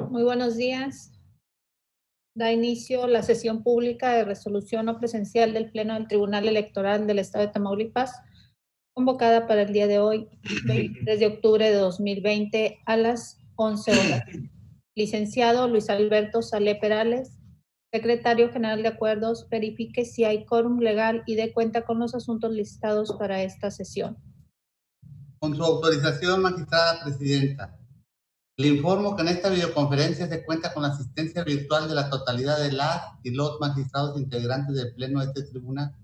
Muy buenos días. Da inicio la sesión pública de resolución no presencial del Pleno del Tribunal Electoral del Estado de Tamaulipas, convocada para el día de hoy, 23 de octubre de 2020, a las 11 horas. Licenciado Luis Alberto Salé Perales, secretario general de Acuerdos, verifique si hay quórum legal y dé cuenta con los asuntos listados para esta sesión. Con su autorización, magistrada presidenta, le informo que en esta videoconferencia se cuenta con la asistencia virtual de la totalidad de las y los magistrados integrantes del Pleno de este tribunal.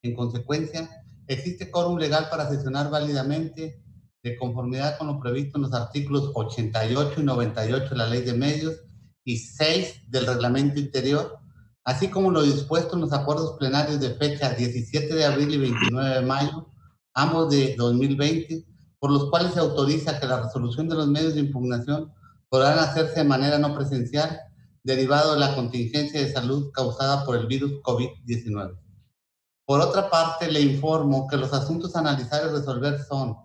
En consecuencia, existe quórum legal para sesionar válidamente de conformidad con lo previsto en los artículos 88 y 98 de la Ley de Medios y 6 del Reglamento Interior, así como lo dispuesto en los acuerdos plenarios de fecha 17 de abril y 29 de mayo, ambos de 2020, por los cuales se autoriza que la resolución de los medios de impugnación podrán hacerse de manera no presencial, derivado de la contingencia de salud causada por el virus COVID-19. Por otra parte, le informo que los asuntos a analizar y resolver son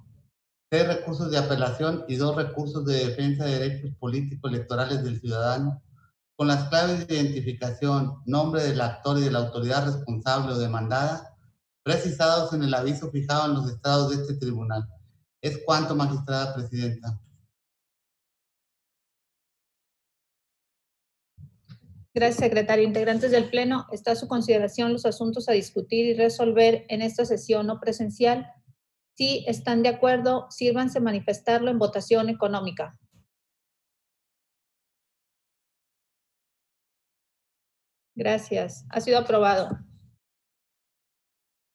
6 recursos de apelación y 2 recursos de defensa de derechos políticos electorales del ciudadano, con las claves de identificación, nombre del actor y de la autoridad responsable o demandada, precisados en el aviso fijado en los estados de este tribunal. Es cuanto, magistrada presidenta. Gracias, secretario. Integrantes del Pleno, está a su consideración los asuntos a discutir y resolver en esta sesión no presencial. Si están de acuerdo, sírvanse manifestarlo en votación económica. Gracias. Ha sido aprobado.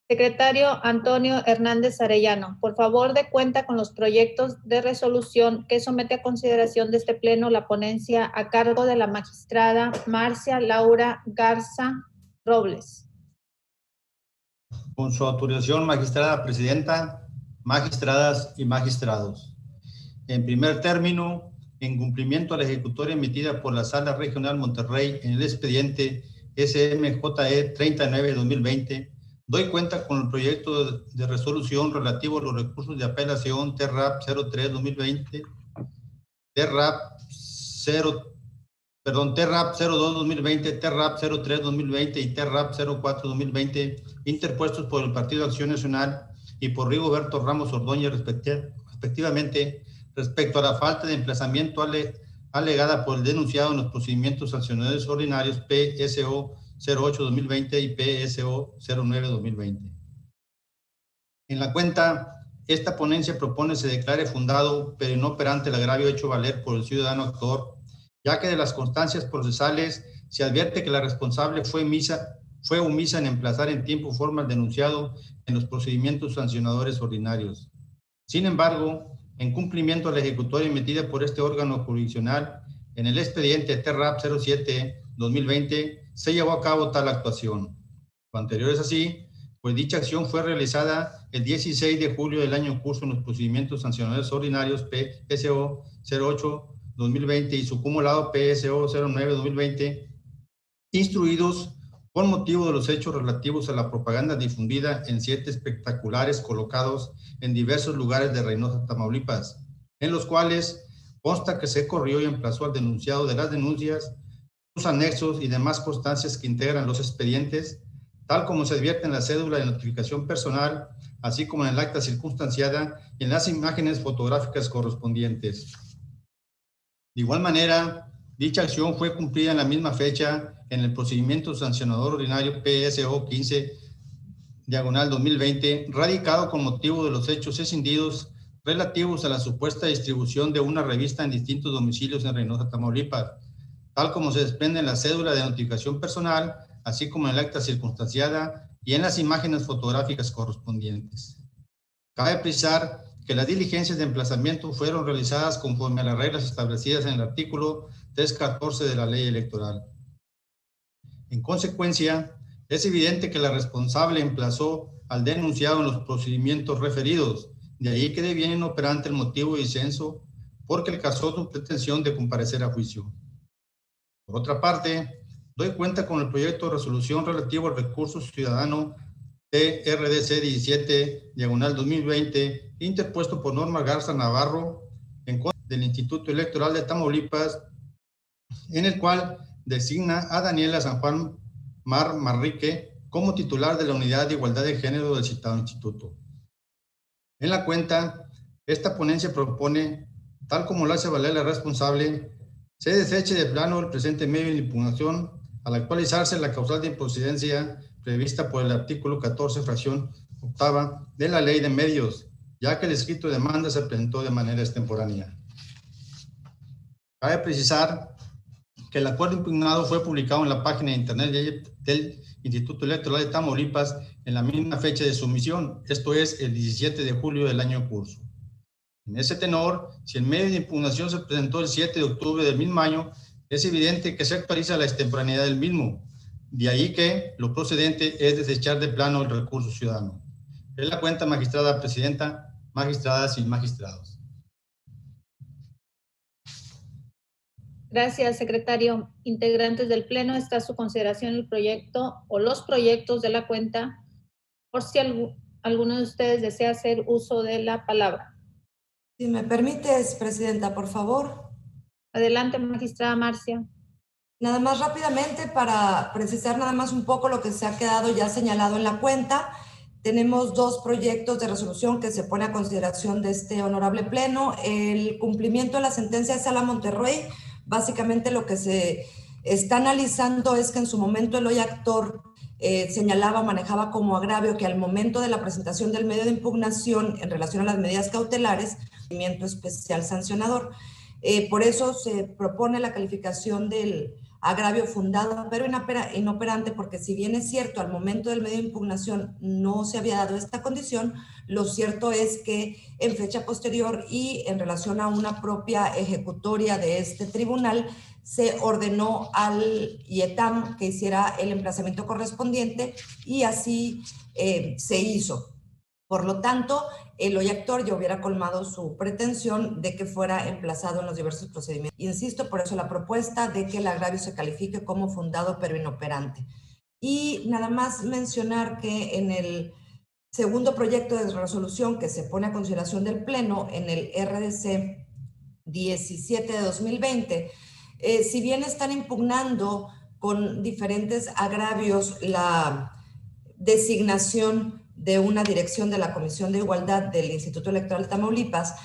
Secretario Antonio Hernández Arellano, por favor, dé cuenta con los proyectos de resolución que somete a consideración de este Pleno la ponencia a cargo de la magistrada Marcia Laura Garza Robles. Con su autorización, magistrada presidenta, magistradas y magistrados. En primer término, en cumplimiento a la ejecutoria emitida por la Sala Regional Monterrey en el expediente SMJE 39-2020, doy cuenta con el proyecto de resolución relativo a los recursos de apelación TRAP 03-2020, TRAP 02-2020, TRAP 03-2020 y TRAP 04-2020, interpuestos por el Partido Acción Nacional y por Rigoberto Ramos Ordóñez, respectivamente, respecto a la falta de emplazamiento alegada por el denunciado en los procedimientos sancionadores ordinarios PSO 08-2020 y PSO 09-2020. En la cuenta, esta ponencia propone se declare fundado, pero inoperante el agravio hecho valer por el ciudadano actor, ya que de las constancias procesales se advierte que la responsable fue omisa en emplazar en tiempo y forma al denunciado en los procedimientos sancionadores ordinarios. Sin embargo, en cumplimiento a la ejecutoria emitida por este órgano jurisdiccional, en el expediente TRAP 07-2020 se llevó a cabo tal actuación. Lo anterior es así, pues dicha acción fue realizada el 16 de julio del año en curso en los procedimientos sancionadores ordinarios PSO 08-2020 y su acumulado PSO 09-2020, instruidos con motivo de los hechos relativos a la propaganda difundida en 7 espectaculares colocados en diversos lugares de Reynosa, Tamaulipas, en los cuales consta que se corrió y emplazó al denunciado de las denuncias, sus anexos y demás constancias que integran los expedientes, tal como se advierte en la cédula de notificación personal, así como en el acta circunstanciada y en las imágenes fotográficas correspondientes. De igual manera, dicha acción fue cumplida en la misma fecha en el procedimiento sancionador ordinario PSO 15-2020, radicado con motivo de los hechos escindidos relativos a la supuesta distribución de una revista en distintos domicilios en Reynosa, Tamaulipas, tal como se desprende en la cédula de notificación personal, así como en el acta circunstanciada y en las imágenes fotográficas correspondientes. Cabe precisar que las diligencias de emplazamiento fueron realizadas conforme a las reglas establecidas en el artículo 314 de la Ley Electoral. En consecuencia, es evidente que la responsable emplazó al denunciado en los procedimientos referidos, de ahí que deviene inoperante el motivo de disenso porque alcanzó su pretensión de comparecer a juicio. Por otra parte, doy cuenta con el proyecto de resolución relativo al recurso ciudadano TRDC 17-2020, interpuesto por Norma Garza Navarro en contra del Instituto Electoral de Tamaulipas en el cual designa a Daniela San Juan Manrique como titular de la Unidad de Igualdad de Género del citado instituto. En la cuenta, esta ponencia propone, tal como lo hace valer la responsable, se deseche de plano el presente medio de impugnación al actualizarse la causal de improcedencia prevista por el artículo 14, fracción octava de la Ley de Medios, ya que el escrito de demanda se presentó de manera extemporánea. Cabe precisar que el acuerdo impugnado fue publicado en la página de internet del Instituto Electoral de Tamaulipas en la misma fecha de sumisión, esto es el 17 de julio del año en curso. En ese tenor, si el medio de impugnación se presentó el 7 de octubre del mismo año, es evidente que se actualiza la extemporaneidad del mismo. De ahí que lo procedente es desechar de plano el recurso ciudadano. Es la cuenta, magistrada presidenta, magistradas y magistrados. Gracias, secretario. Integrantes del Pleno, está a su consideración el proyecto o los proyectos de la cuenta, por si alguno de ustedes desea hacer uso de la palabra. Si me permites, presidenta, por favor. Adelante, magistrada Marcia. Nada más rápidamente para precisar nada más un poco lo que se ha quedado ya señalado en la cuenta. Tenemos dos proyectos de resolución que se pone a consideración de este honorable pleno. El cumplimiento de la sentencia de Sala Monterrey. Básicamente lo que se está analizando es que en su momento el hoy actor señalaba, manejaba como agravio que al momento de la presentación del medio de impugnación en relación a las medidas cautelares, procedimiento especial sancionador. Por eso se propone la calificación del agravio fundado pero inoperante, porque si bien es cierto al momento del medio de impugnación no se había dado esta condición, lo cierto es que en fecha posterior y en relación a una propia ejecutoria de este tribunal se ordenó al IETAM que hiciera el emplazamiento correspondiente y así se hizo. Por lo tanto, el hoy actor ya hubiera colmado su pretensión de que fuera emplazado en los diversos procedimientos. Insisto, por eso la propuesta de que el agravio se califique como fundado pero inoperante. Y nada más mencionar que en el segundo proyecto de resolución que se pone a consideración del Pleno, en el RDC 17 de 2020, si bien están impugnando con diferentes agravios la designación de una dirección de la Comisión de Igualdad del Instituto Electoral de Tamaulipas,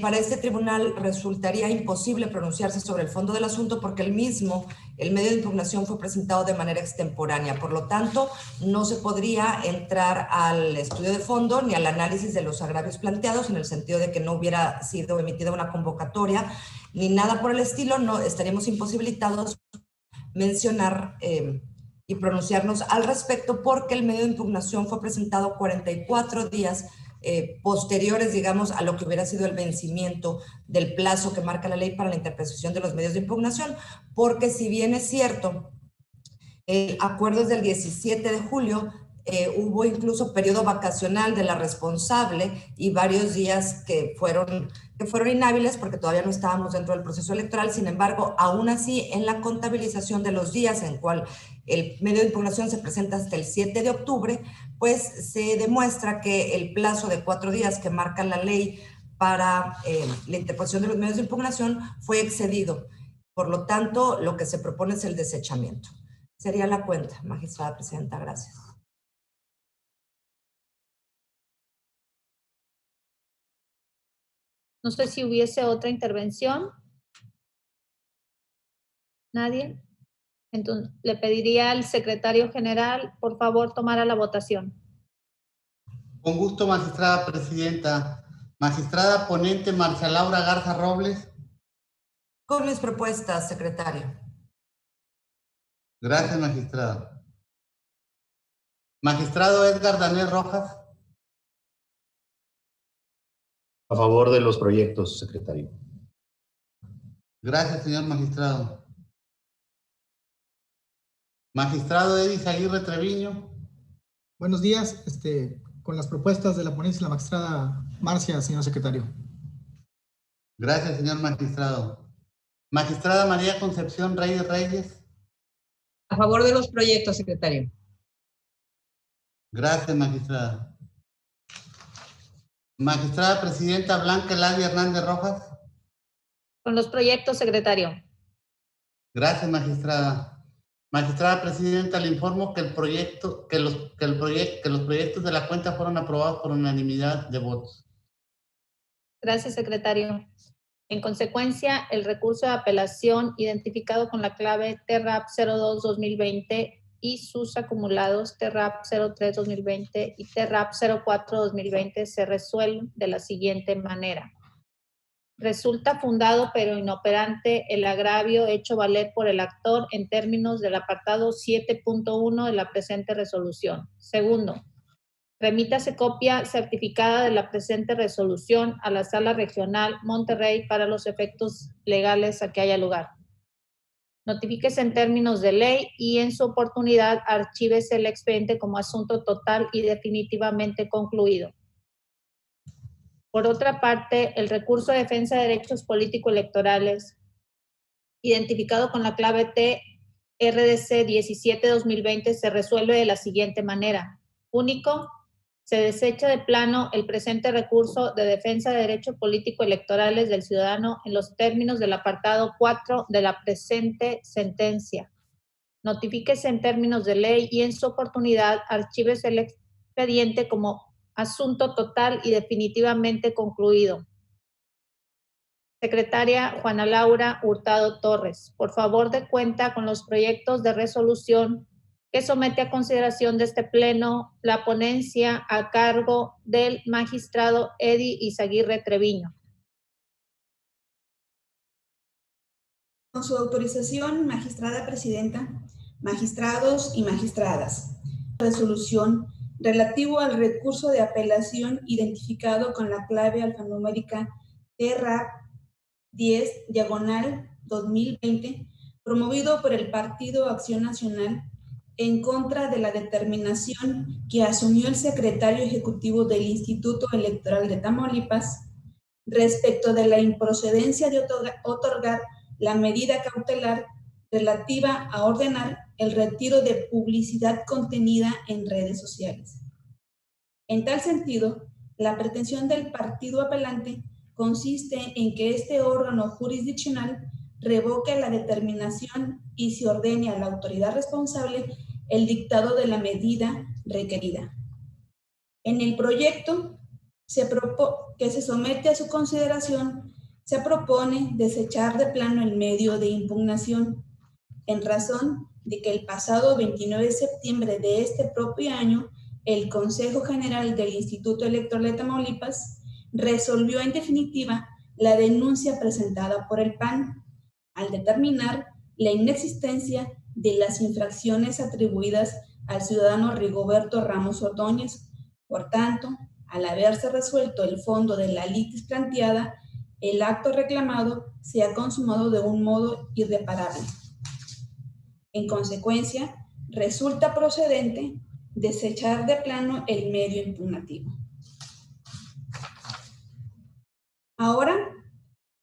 para este tribunal resultaría imposible pronunciarse sobre el fondo del asunto porque el medio de impugnación fue presentado de manera extemporánea. Por lo tanto, no se podría entrar al estudio de fondo ni al análisis de los agravios planteados, en el sentido de que no hubiera sido emitida una convocatoria ni nada por el estilo. No estaríamos imposibilitados mencionar y pronunciarnos al respecto porque el medio de impugnación fue presentado 44 días posteriores, digamos, a lo que hubiera sido el vencimiento del plazo que marca la ley para la interpretación de los medios de impugnación, porque si bien es cierto, el acuerdo es del 17 de julio, hubo incluso periodo vacacional de la responsable y varios días que fueron inhábiles porque todavía no estábamos dentro del proceso electoral. Sin embargo, aún así, en la contabilización de los días en cual el medio de impugnación se presenta hasta el 7 de octubre, pues se demuestra que el plazo de 4 días que marca la ley para la interposición de los medios de impugnación fue excedido. Por lo tanto, lo que se propone es el desechamiento. Sería la cuenta, magistrada presidenta. Gracias. No sé si hubiese otra intervención. ¿Nadie? Entonces, le pediría al secretario general, por favor, tomara la votación. Con gusto, magistrada presidenta. Magistrada ponente Marcia Laura Garza Robles. Con mis propuestas, secretario. Gracias, magistrada. Magistrado Edgar Daniel Rojas. A favor de los proyectos, secretario. Gracias, señor magistrado. Magistrado Edis Aguirre Treviño. Buenos días, con las propuestas de la ponencia de la magistrada Marcia, señor secretario. Gracias, señor magistrado. Magistrada María Concepción Reyes. A favor de los proyectos, secretario. Gracias, magistrada. Magistrada presidenta Blanca Eladia Hernández Rojas. Con los proyectos, secretario. Gracias, magistrada. Magistrada presidenta, le informo que los proyectos de la cuenta fueron aprobados por unanimidad de votos. Gracias, secretario. En consecuencia, el recurso de apelación identificado con la clave TRAP 02-2020 y sus acumulados TRAP 03-2020 y TRAP 04-2020 se resuelven de la siguiente manera. Resulta fundado pero inoperante el agravio hecho valer por el actor en términos del apartado 7.1 de la presente resolución. Segundo, remítase copia certificada de la presente resolución a la Sala Regional Monterrey para los efectos legales a que haya lugar. Notifíquese en términos de ley y en su oportunidad archívese el expediente como asunto total y definitivamente concluido. Por otra parte, el recurso de defensa de derechos político-electorales, identificado con la clave TRDC 17-2020, se resuelve de la siguiente manera. Único, se desecha de plano el presente recurso de defensa de derechos político-electorales del ciudadano en los términos del apartado 4 de la presente sentencia. Notifíquese en términos de ley y en su oportunidad archívese el expediente como asunto total y definitivamente concluido. Secretaria Juana Laura Hurtado Torres, por favor dé cuenta con los proyectos de resolución que somete a consideración de este pleno la ponencia a cargo del magistrado Eddie Izaguirre Treviño. Con su autorización, magistrada presidenta, magistrados y magistradas. Resolución relativo al recurso de apelación identificado con la clave alfanumérica TRAP 10/2020, promovido por el Partido Acción Nacional en contra de la determinación que asumió el secretario ejecutivo del Instituto Electoral de Tamaulipas respecto de la improcedencia de otorgar la medida cautelar relativa a ordenar el retiro de publicidad contenida en redes sociales. En tal sentido, la pretensión del partido apelante consiste en que este órgano jurisdiccional revoque la determinación y se ordene a la autoridad responsable el dictado de la medida requerida. En el proyecto que se somete a su consideración, se propone desechar de plano el medio de impugnación, en razón de que el pasado 29 de septiembre de este propio año, el Consejo General del Instituto Electoral de Tamaulipas resolvió en definitiva la denuncia presentada por el PAN, al determinar la inexistencia de las infracciones atribuidas al ciudadano Rigoberto Ramos Ordóñez. Por tanto, al haberse resuelto el fondo de la litis planteada, el acto reclamado se ha consumado de un modo irreparable. En consecuencia, resulta procedente desechar de plano el medio impugnativo. Ahora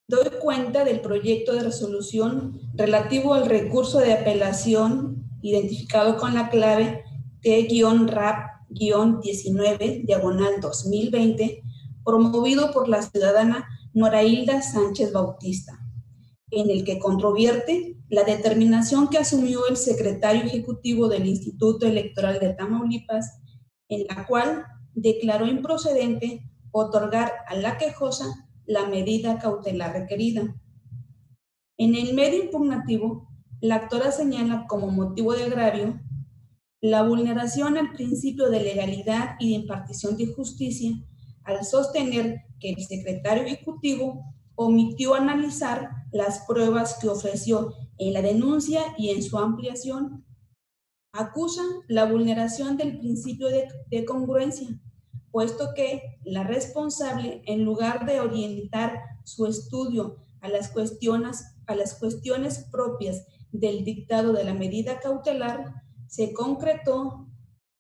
doy cuenta del proyecto de resolución relativo al recurso de apelación identificado con la clave T-RAP-19/2020, promovido por la ciudadana Norailda Sánchez Bautista, en el que controvierte la determinación que asumió el secretario ejecutivo del Instituto Electoral de Tamaulipas, en la cual declaró improcedente otorgar a la quejosa la medida cautelar requerida. En el medio impugnativo, la actora señala como motivo de agravio la vulneración al principio de legalidad y de impartición de justicia al sostener que el secretario ejecutivo omitió analizar las pruebas que ofreció en la denuncia y en su ampliación. Acusa la vulneración del principio de congruencia, puesto que la responsable, en lugar de orientar su estudio a las cuestiones propias del dictado de la medida cautelar, se concretó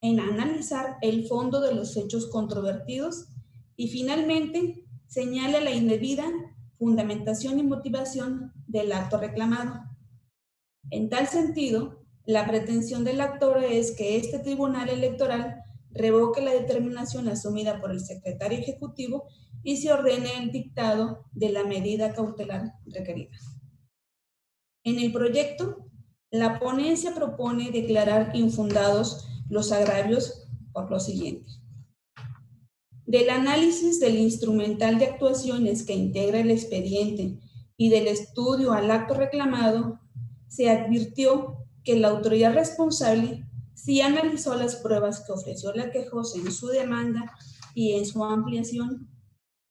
en analizar el fondo de los hechos controvertidos y finalmente señala la indebida fundamentación y motivación del acto reclamado. En tal sentido, la pretensión del actor es que este tribunal electoral revoque la determinación asumida por el secretario ejecutivo y se ordene el dictado de la medida cautelar requerida. En el proyecto, la ponencia propone declarar infundados los agravios por lo siguiente. Del análisis del instrumental de actuaciones que integra el expediente y del estudio al acto reclamado, se advirtió que la autoridad responsable sí analizó las pruebas que ofreció la quejosa en su demanda y en su ampliación,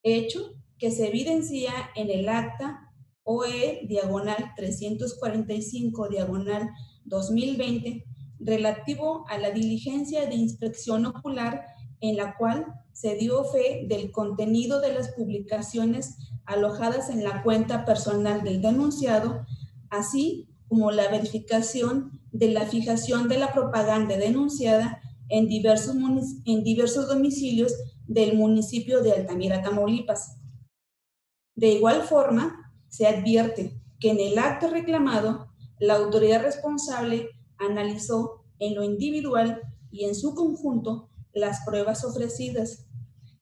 hecho que se evidencia en el acta OE/345/2020 relativo a la diligencia de inspección ocular en la cual se dio fe del contenido de las publicaciones alojadas en la cuenta personal del denunciado, así como la verificación de la fijación de la propaganda denunciada en diversos domicilios del municipio de Altamira, Tamaulipas. De igual forma, se advierte que en el acto reclamado, la autoridad responsable analizó en lo individual y en su conjunto las pruebas ofrecidas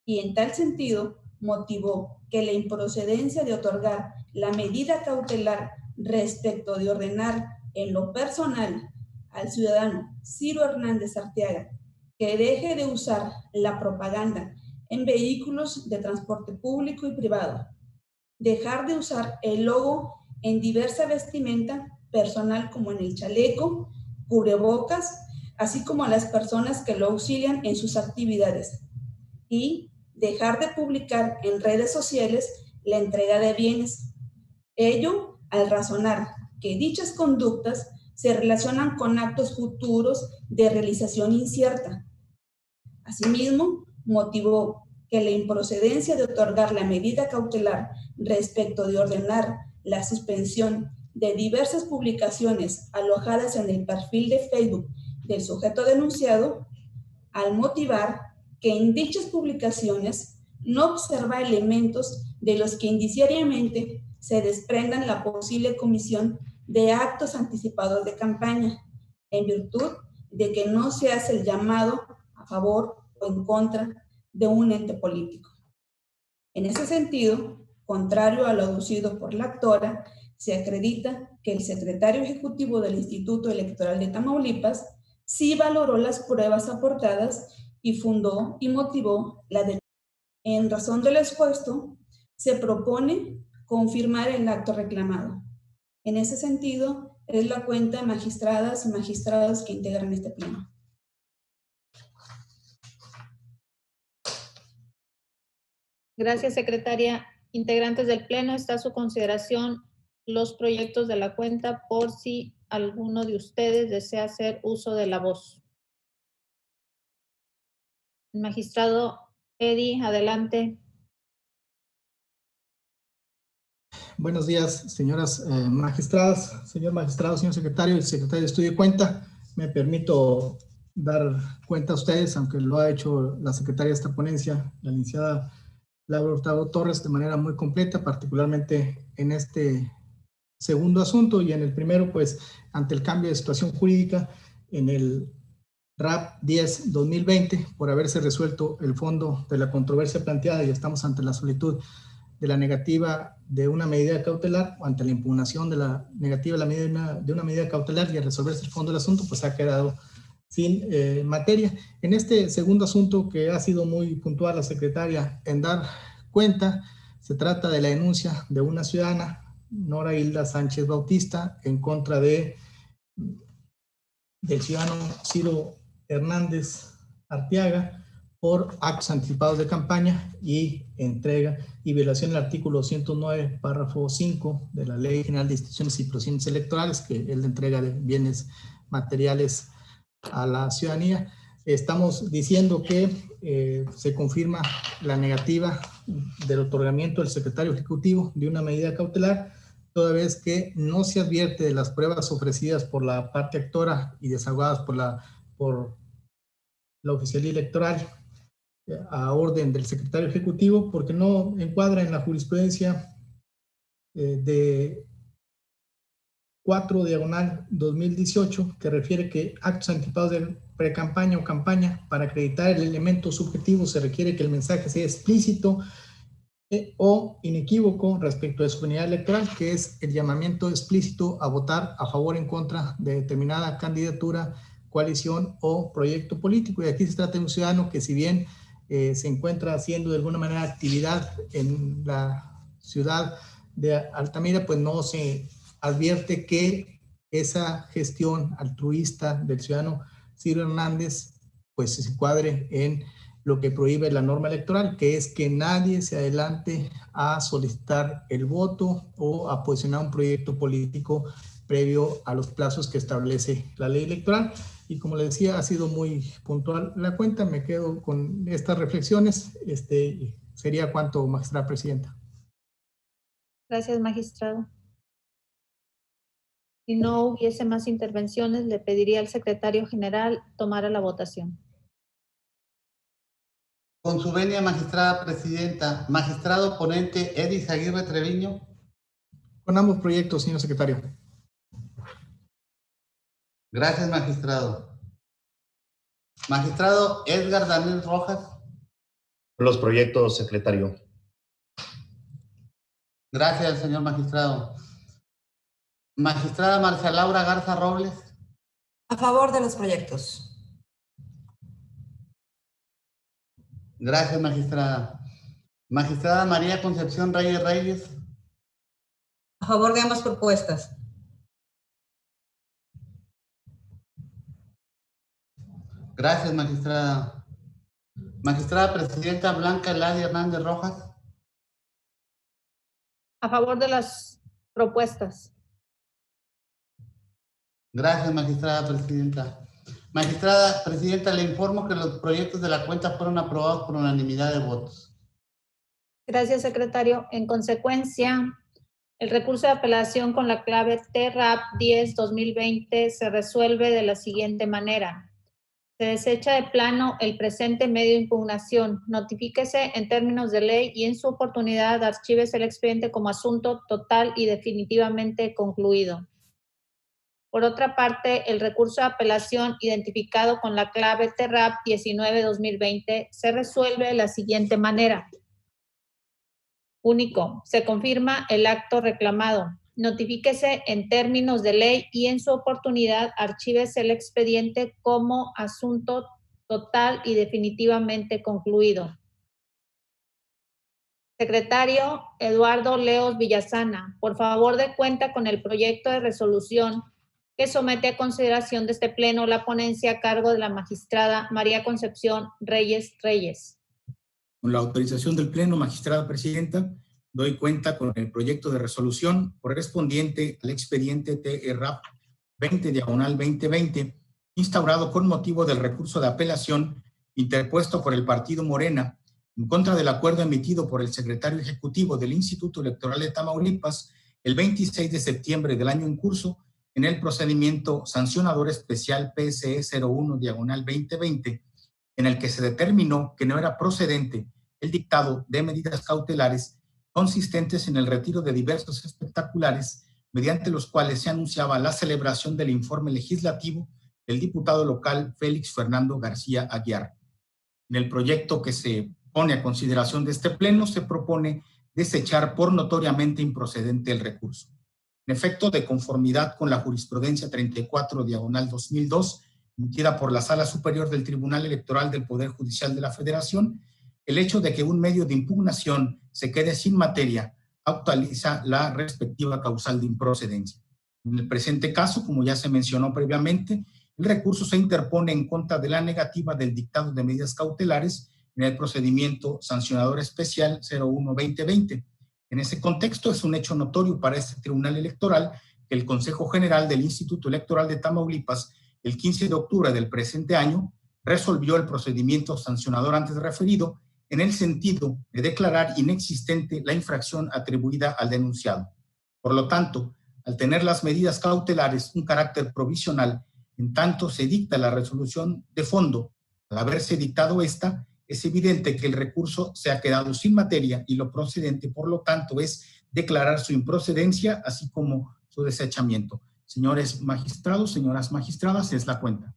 y en tal sentido motivó que la improcedencia de otorgar la medida cautelar respecto de ordenar en lo personal al ciudadano Ciro Hernández Arteaga que deje de usar la propaganda en vehículos de transporte público y privado, dejar de usar el logo en diversa vestimenta personal como en el chaleco, cubrebocas, así como a las personas que lo auxilian en sus actividades, y dejar de publicar en redes sociales la entrega de bienes. Ello al razonar que dichas conductas se relacionan con actos futuros de realización incierta. Asimismo, motivó que la improcedencia de otorgar la medida cautelar respecto de ordenar la suspensión de diversas publicaciones alojadas en el perfil de Facebook del sujeto denunciado, al motivar que en dichas publicaciones no observa elementos de los que indiciariamente se desprendan la posible comisión de actos anticipados de campaña, en virtud de que no se hace el llamado a favor o en contra de un ente político. En ese sentido, contrario a lo aducido por la actora, se acredita que el secretario ejecutivo del Instituto Electoral de Tamaulipas sí valoró las pruebas aportadas y fundó y motivó la denuncia. En razón del expuesto, se propone confirmar el acto reclamado. En ese sentido, es la cuenta de magistradas y magistrados que integran este pleno. Gracias, secretaria. Integrantes del pleno, está a su consideración los proyectos de la cuenta por si alguno de ustedes desea hacer uso de la voz. El magistrado Eddie, adelante. Buenos días, señoras magistradas, señor magistrado, señor secretario, el secretario de Estudio y Cuenta. Me permito dar cuenta a ustedes, aunque lo ha hecho la secretaria de esta ponencia, la licenciada Laura Hurtado Torres, de manera muy completa, particularmente en este segundo asunto, y en el primero, pues, ante el cambio de situación jurídica en el RAP 10-2020, por haberse resuelto el fondo de la controversia planteada, y estamos ante la solicitud de la negativa de una medida cautelar, o ante la impugnación de la negativa de una medida cautelar, y al resolverse el fondo del asunto, pues ha quedado sin materia. En este segundo asunto, que ha sido muy puntual la secretaria en dar cuenta, se trata de la denuncia de una ciudadana, Nora Hilda Sánchez Bautista, en contra del ciudadano Ciro Hernández Arteaga por actos anticipados de campaña y entrega y violación del artículo 109, párrafo 5 de la Ley General de Instituciones y Procedimientos Electorales, que es la entrega de bienes materiales a la ciudadanía. Estamos diciendo que se confirma la negativa del otorgamiento del secretario ejecutivo de una medida cautelar, toda vez que no se advierte de las pruebas ofrecidas por la parte actora y desahogadas por la oficialía electoral a orden del secretario ejecutivo, porque no encuadra en la jurisprudencia de 4/2018, que refiere que actos anticipados de precampaña o campaña, para acreditar el elemento subjetivo se requiere que el mensaje sea explícito o inequívoco respecto de su unidad electoral, que es el llamamiento explícito a votar a favor o en contra de determinada candidatura, coalición o proyecto político. Y aquí se trata de un ciudadano que, si bien se encuentra haciendo de alguna manera actividad en la ciudad de Altamira, pues no se advierte que esa gestión altruista del ciudadano Ciro Hernández pues se cuadre en lo que prohíbe la norma electoral, que es que nadie se adelante a solicitar el voto o a posicionar un proyecto político previo a los plazos que establece la ley electoral. Y como le decía, ha sido muy puntual la cuenta. Me quedo con estas reflexiones. Sería cuanto, magistrada presidenta. Gracias, magistrado. Si no hubiese más intervenciones, le pediría al secretario general tomara la votación. Con su venia, magistrada presidenta. Magistrado ponente Edis Aguirre Treviño. Con ambos proyectos, señor secretario. Gracias, magistrado. Magistrado Edgar Daniel Rojas. Los proyectos, secretario. Gracias, señor magistrado. Magistrada Marcia Laura Garza Robles. A favor de los proyectos. Gracias, magistrada. Magistrada María Concepción Reyes Reyes. A favor de ambas propuestas. Gracias, magistrada. Magistrada presidenta Blanca Eladia Hernández Rojas. A favor de las propuestas. Gracias, magistrada presidenta. Magistrada presidenta, le informo que los proyectos de la cuenta fueron aprobados por unanimidad de votos. Gracias, secretario. En consecuencia, el recurso de apelación con la clave TRAP 10-2020 se resuelve de la siguiente manera. Se desecha de plano el presente medio de impugnación. Notifíquese en términos de ley y en su oportunidad archívese el expediente como asunto total y definitivamente concluido. Por otra parte, el recurso de apelación identificado con la clave TRAP 19-2020 se resuelve de la siguiente manera. Único, se confirma el acto reclamado. Notifíquese en términos de ley y en su oportunidad archívese el expediente como asunto total y definitivamente concluido. Secretario Eduardo Leos Villasana, por favor dé cuenta con el proyecto de resolución que somete a consideración de este pleno la ponencia a cargo de la magistrada María Concepción Reyes Reyes. Con la autorización del pleno, magistrada presidenta, doy cuenta con el proyecto de resolución correspondiente al expediente TRAP 20/2020, instaurado con motivo del recurso de apelación interpuesto por el partido Morena en contra del acuerdo emitido por el secretario ejecutivo del Instituto Electoral de Tamaulipas el 26 de septiembre del año en curso en el procedimiento sancionador especial PSE 01/2020, en el que se determinó que no era procedente el dictado de medidas cautelares consistentes en el retiro de diversos espectaculares, mediante los cuales se anunciaba la celebración del informe legislativo del diputado local Félix Fernando García Aguiar. En el proyecto que se pone a consideración de este pleno se propone desechar por notoriamente improcedente el recurso. En efecto, de conformidad con la jurisprudencia 34/2002, emitida por la Sala Superior del Tribunal Electoral del Poder Judicial de la Federación, el hecho de que un medio de impugnación se quede sin materia actualiza la respectiva causal de improcedencia. En el presente caso, como ya se mencionó previamente, el recurso se interpone en contra de la negativa del dictado de medidas cautelares en el procedimiento sancionador especial 01/2020. En ese contexto, es un hecho notorio para este Tribunal Electoral que el Consejo General del Instituto Electoral de Tamaulipas, el 15 de octubre del presente año, resolvió el procedimiento sancionador antes referido en el sentido de declarar inexistente la infracción atribuida al denunciado. Por lo tanto, al tener las medidas cautelares un carácter provisional, en tanto se dicta la resolución de fondo, al haberse dictado esta, es evidente que el recurso se ha quedado sin materia y lo procedente, por lo tanto, es declarar su improcedencia, así como su desechamiento. Señores magistrados, señoras magistradas, es la cuenta.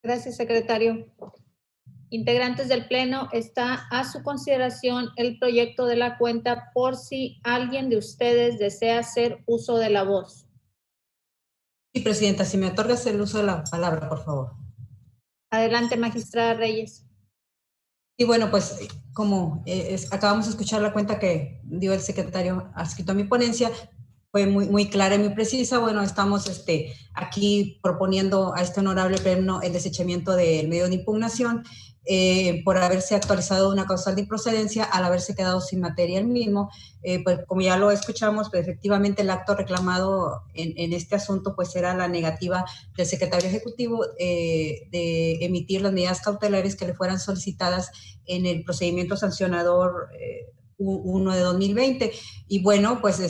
Gracias, secretario. Integrantes del Pleno, está a su consideración el proyecto de la cuenta por si alguien de ustedes desea hacer uso de la voz. Sí, Presidenta, si me otorgas el uso de la palabra, por favor. Adelante, magistrada Reyes. Y bueno, pues como acabamos de escuchar la cuenta que dio el secretario adscrito a mi ponencia, fue muy clara y muy precisa. Bueno, estamos aquí proponiendo a este honorable pleno el desechamiento del medio de impugnación por haberse actualizado una causal de improcedencia al haberse quedado sin materia el mismo. Pues como ya lo escuchamos, pues efectivamente el acto reclamado en este asunto pues era la negativa del secretario ejecutivo de emitir las medidas cautelares que le fueran solicitadas en el procedimiento sancionador 1 de 2020. Y bueno, pues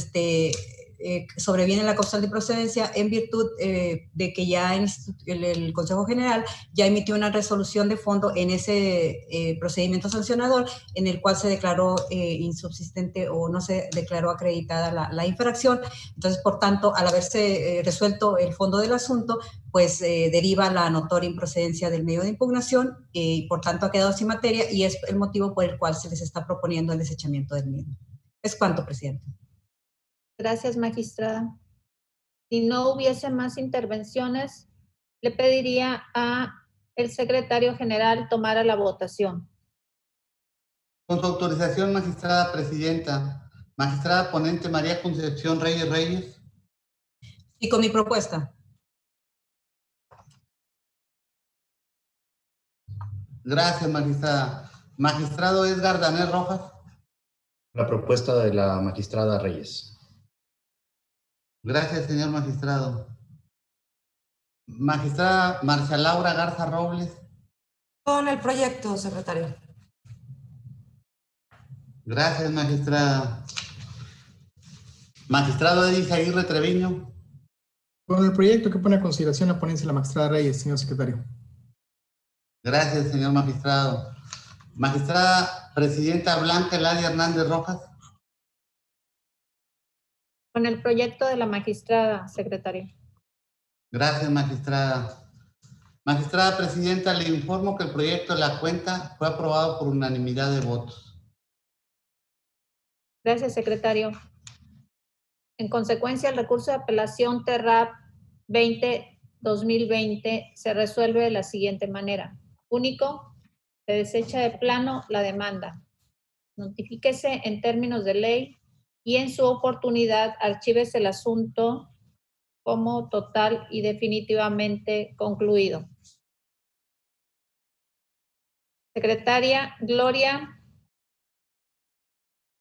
sobreviene la causal de procedencia en virtud de que ya el Consejo General ya emitió una resolución de fondo en ese procedimiento sancionador en el cual se declaró insubsistente o no se declaró acreditada la infracción. Entonces, por tanto, al haberse resuelto el fondo del asunto, pues deriva la notoria improcedencia del medio de impugnación y por tanto ha quedado sin materia y es el motivo por el cual se les está proponiendo el desechamiento del mismo. Es cuanto, Presidente. Gracias, magistrada. Si no hubiese más intervenciones, le pediría a el secretario general tomara la votación. Con su autorización, magistrada presidenta. Magistrada ponente María Concepción Reyes Reyes. Y con mi propuesta. Gracias, magistrada. Magistrado Edgar Danés Rojas. La propuesta de la magistrada Reyes. Gracias, señor magistrado. Magistrada Marcia Laura Garza Robles. Con el proyecto, secretario. Gracias, magistrada. Magistrado Edis Aguirre Treviño. Con el proyecto que pone a consideración la ponencia de la magistrada Reyes, señor secretario. Gracias, señor magistrado. Magistrada presidenta Blanca Eladia Hernández Rojas. Con el proyecto de la magistrada, secretario. Gracias, magistrada. Magistrada presidenta, le informo que el proyecto de la cuenta fue aprobado por unanimidad de votos. Gracias, secretario. En consecuencia, el recurso de apelación TERRAP 20-2020 se resuelve de la siguiente manera. Único, se desecha de plano la demanda. Notifíquese en términos de ley y en su oportunidad archívese el asunto como total y definitivamente concluido. Secretaria Gloria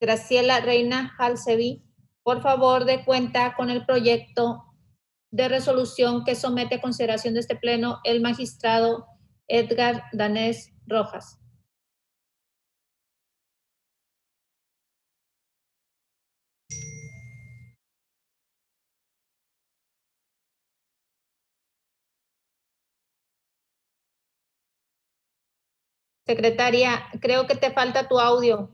Graciela Reina Halsevi, por favor, dé cuenta con el proyecto de resolución que somete a consideración de este pleno el magistrado Edgar Danés Rojas. Secretaria, creo que te falta tu audio.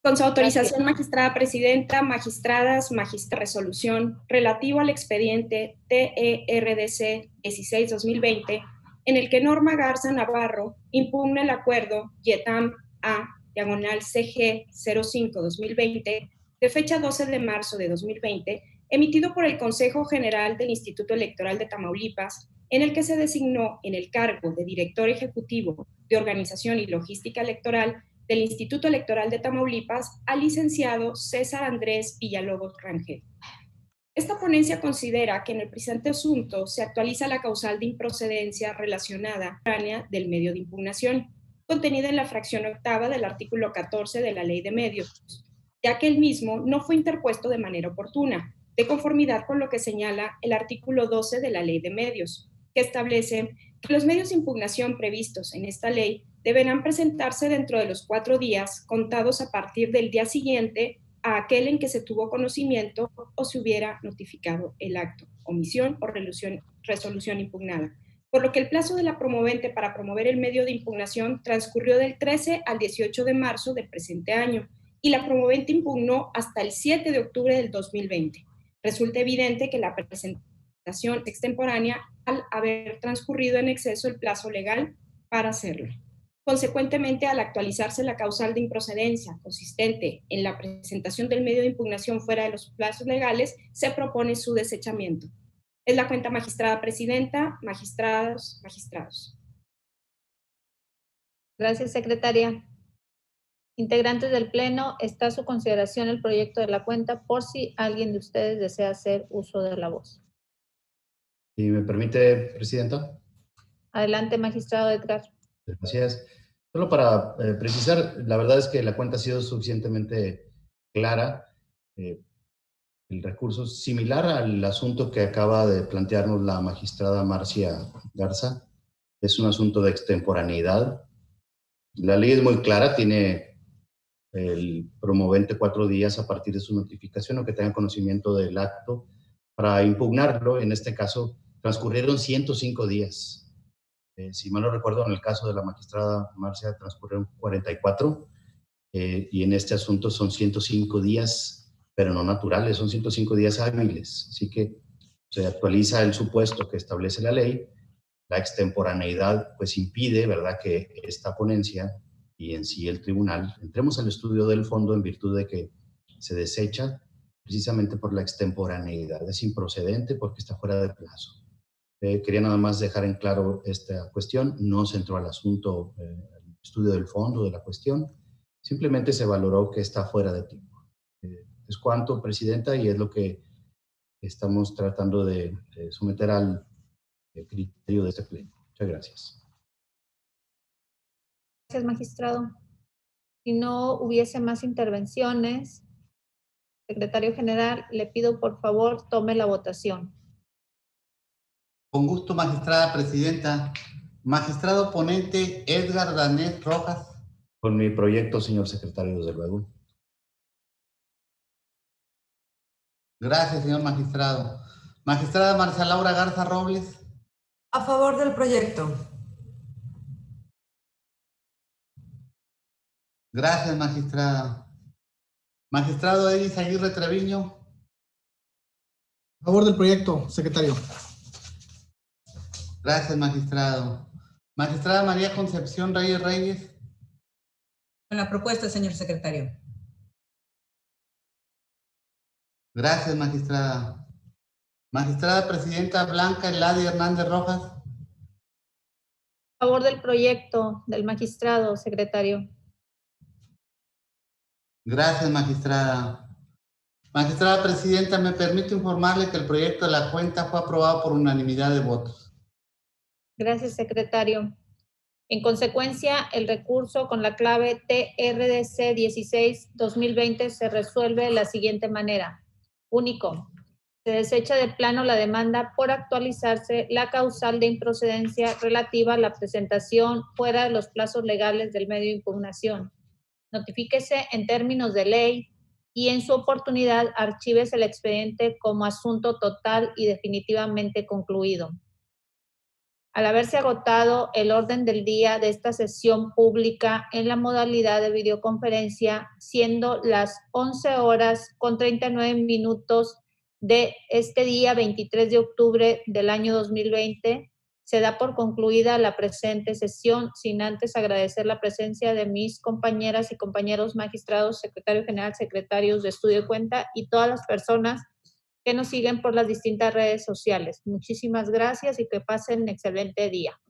Con su autorización, magistrada presidenta, magistradas, resolución relativo al expediente TERDC 16-2020, en el que Norma Garza Navarro impugna el acuerdo YETAM A/CG 05-2020 de fecha 12 de marzo de 2020, emitido por el Consejo General del Instituto Electoral de Tamaulipas, en el que se designó en el cargo de director ejecutivo de Organización y Logística Electoral del Instituto Electoral de Tamaulipas al licenciado César Andrés Villalobos Rangel. Esta ponencia considera que en el presente asunto se actualiza la causal de improcedencia relacionada del medio de impugnación, contenida en la fracción octava del artículo 14 de la Ley de Medios, ya que el mismo no fue interpuesto de manera oportuna, de conformidad con lo que señala el artículo 12 de la Ley de Medios, que establece que los medios de impugnación previstos en esta ley deberán presentarse dentro de los 4 días contados a partir del día siguiente a aquel en que se tuvo conocimiento o se hubiera notificado el acto, omisión o resolución impugnada. Por lo que el plazo de la promovente para promover el medio de impugnación transcurrió del 13 al 18 de marzo del presente año y la promovente impugnó hasta el 7 de octubre del 2020. Resulta evidente que la presentación extemporánea al haber transcurrido en exceso el plazo legal para hacerlo. Consecuentemente, al actualizarse la causal de improcedencia consistente en la presentación del medio de impugnación fuera de los plazos legales, se propone su desechamiento. Es la cuenta, magistrada presidenta, magistrados. Gracias, secretaria. Integrantes del Pleno, está a su consideración el proyecto de la cuenta por si alguien de ustedes desea hacer uso de la voz. Si me permite, Presidenta. Adelante, magistrado Edgar. Gracias. Solo para precisar, la verdad es que la cuenta ha sido suficientemente clara. El recurso es similar al asunto que acaba de plantearnos la magistrada Marcia Garza. Es un asunto de extemporaneidad. La ley es muy clara, tiene el promovente 4 días a partir de su notificación o que tenga conocimiento del acto para impugnarlo. En este caso, transcurrieron 105 días. Si mal no recuerdo, en el caso de la magistrada Marcia transcurrieron 44 y en este asunto son 105 días, pero no naturales, son 105 días hábiles. Así que se actualiza el supuesto que establece la ley. La extemporaneidad pues impide, ¿verdad?, que esta ponencia y en sí el tribunal entremos al estudio del fondo en virtud de que se desecha precisamente por la extemporaneidad. Es improcedente porque está fuera de plazo. Quería nada más dejar en claro esta cuestión. No se entró al asunto, al estudio del fondo de la cuestión. Simplemente se valoró que está fuera de tiempo. Es cuanto, Presidenta, y es lo que estamos tratando de someter al criterio de este pleno. Muchas gracias. Gracias, magistrado. Si no hubiese más intervenciones, secretario general, le pido por favor tome la votación. Con gusto, magistrada presidenta. Magistrado ponente Edgar Danés Rojas. Con mi proyecto, señor secretario, desde luego. Gracias, señor magistrado. Magistrada Marcia Laura Garza Robles. A favor del proyecto. Gracias, magistrada. Magistrado Edis Aguirre Treviño. A favor del proyecto, secretario. Gracias, magistrado. Magistrada María Concepción Reyes. Con la propuesta, señor secretario. Gracias, magistrada. Magistrada presidenta Blanca Eladi Hernández Rojas. A favor del proyecto del magistrado, secretario. Gracias, magistrada. Magistrada presidenta, me permito informarle que el proyecto de la cuenta fue aprobado por unanimidad de votos. Gracias, secretario. En consecuencia, el recurso con la clave TRDC 16-2020 se resuelve de la siguiente manera. Único. Se desecha de plano la demanda por actualizarse la causal de improcedencia relativa a la presentación fuera de los plazos legales del medio de impugnación. Notifíquese en términos de ley y en su oportunidad archívese el expediente como asunto total y definitivamente concluido. Al haberse agotado el orden del día de esta sesión pública en la modalidad de videoconferencia, siendo las 11:39 de este día 23 de octubre del año 2020, se da por concluida la presente sesión, sin antes agradecer la presencia de mis compañeras y compañeros magistrados, secretario general, secretarios de estudio de cuenta y todas las personas que nos siguen por las distintas redes sociales. Muchísimas gracias y que pasen un excelente día.